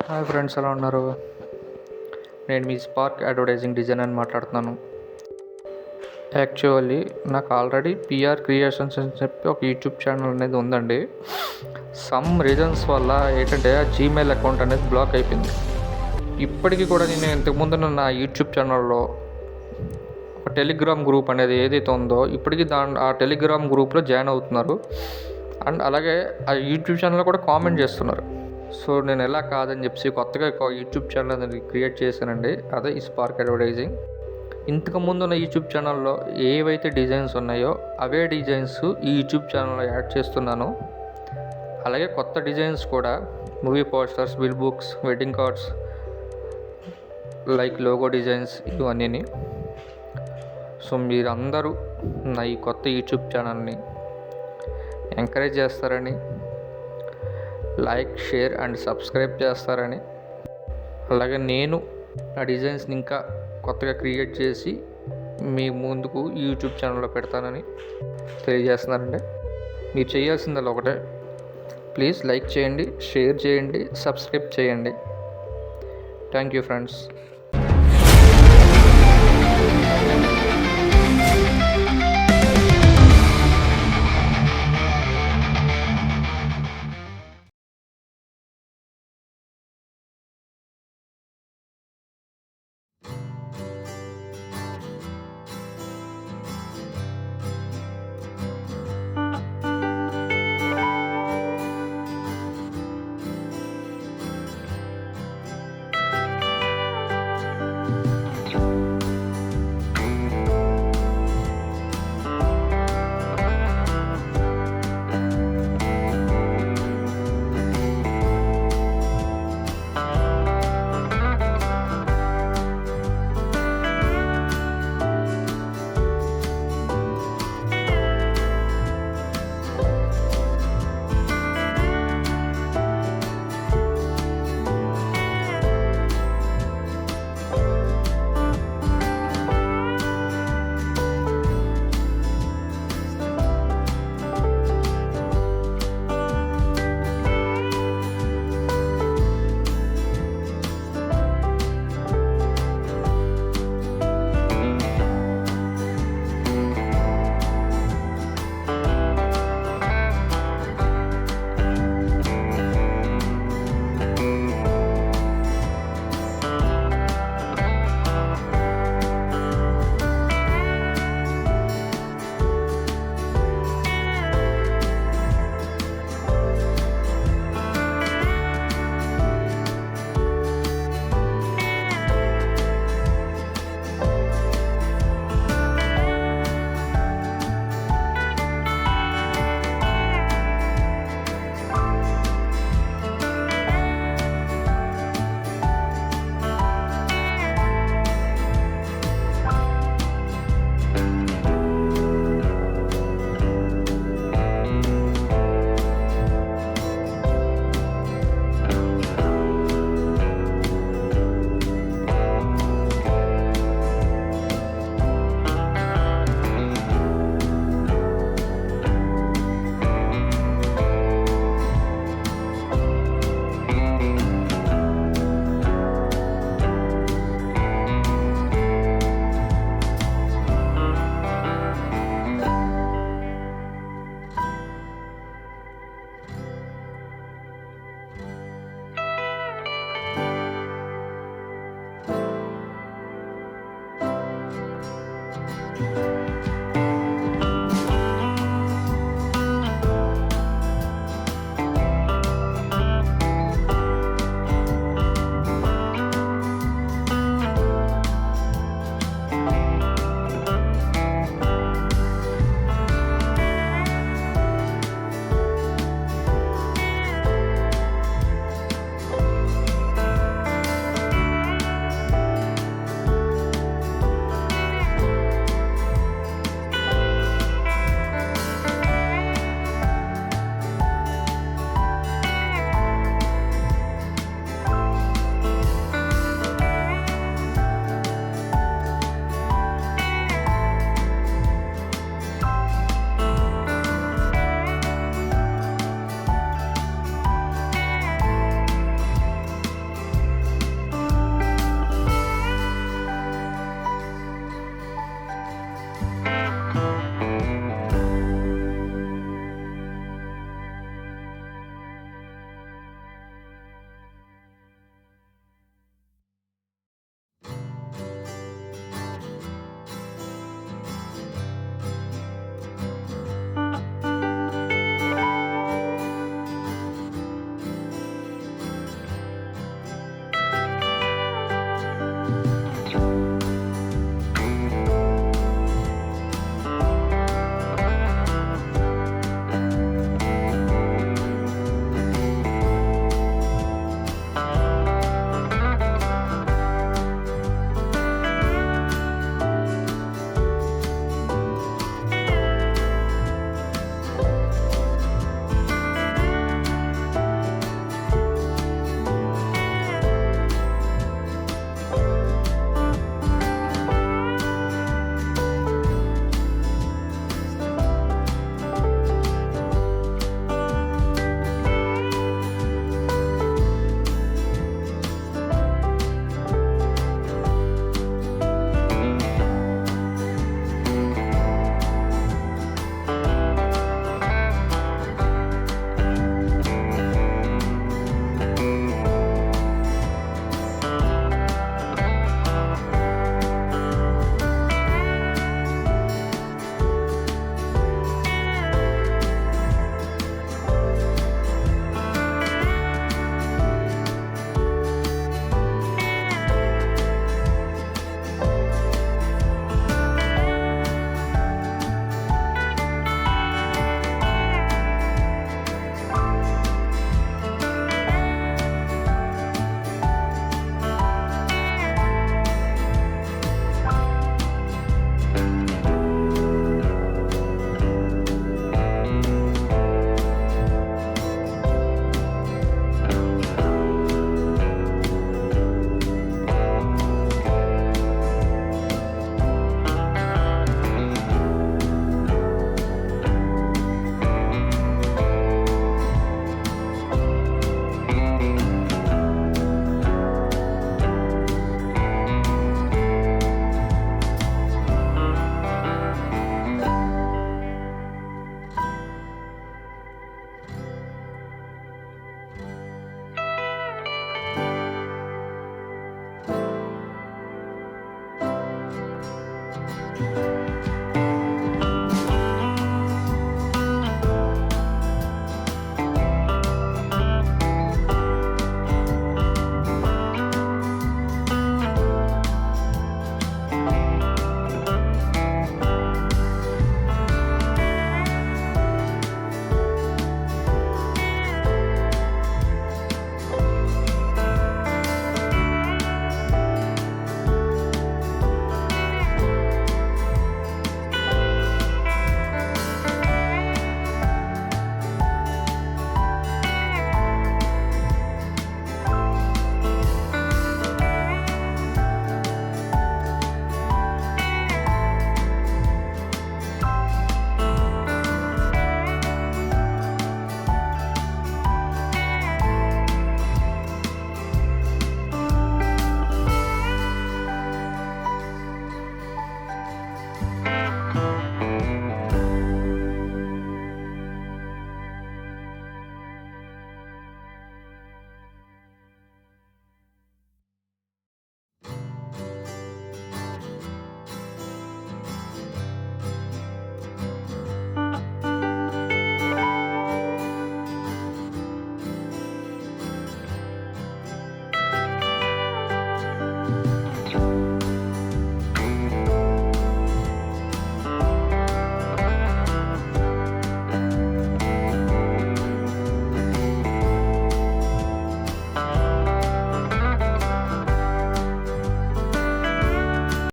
Hi friends, ఎలా ఉన్నారు? నేను మీ స్పార్క్ అడ్వర్టైజింగ్ డిజైన్ అని మాట్లాడుతున్నాను. యాక్చువల్లీ నాకు ఆల్రెడీ పిఆర్ క్రియేషన్స్ అని చెప్పి ఒక యూట్యూబ్ ఛానల్ అనేది ఉందండి. సమ్ రీజన్స్ వల్ల ఏంటంటే ఆ జీమెయిల్ అకౌంట్ అనేది బ్లాక్ అయిపోయింది. ఇప్పటికీ కూడా నేను ఇంతకుముందు నా యూట్యూబ్ ఛానల్లో ఒక టెలిగ్రామ్ గ్రూప్ అనేది ఏదైతే ఉందో ఇప్పటికీ ఆ టెలిగ్రామ్ గ్రూప్లో జాయిన్ అవుతున్నారు. అండ్ అలాగే ఆ యూట్యూబ్ ఛానల్లో కూడా కామెంట్ చేస్తున్నారు. సో నేను ఎలా కాదని చెప్పి కొత్తగా యూట్యూబ్ ఛానల్ అనేది క్రియేట్ చేశానండి. అదే ఈ స్పార్క్ అడ్వర్టైజింగ్. ఇంతకుముందు ఉన్న యూట్యూబ్ ఛానల్లో ఏవైతే డిజైన్స్ ఉన్నాయో అవే డిజైన్స్ ఈ యూట్యూబ్ ఛానల్లో యాడ్ చేస్తున్నాను. అలాగే కొత్త డిజైన్స్ కూడా movie posters, bill books, wedding cards, like logo designs ఇవన్నీ. సో మీరందరూ నా ఈ కొత్త యూట్యూబ్ ఛానల్ని ఎంకరేజ్ చేస్తారని, లైక్, షేర్ అండ్ సబ్స్క్రైబ్ చేస్తారని, అలాగే నేను ఆ డిజైన్స్ని ఇంకా కొత్తగా క్రియేట్ చేసి మీ ముందుకు యూట్యూబ్ ఛానల్లో పెడతానని తెలియజేస్తున్నానండి. మీరు చేయాల్సిందల్లా ఒకటే, ప్లీజ్ లైక్ చేయండి, షేర్ చేయండి, సబ్స్క్రైబ్ చేయండి. Thank you friends.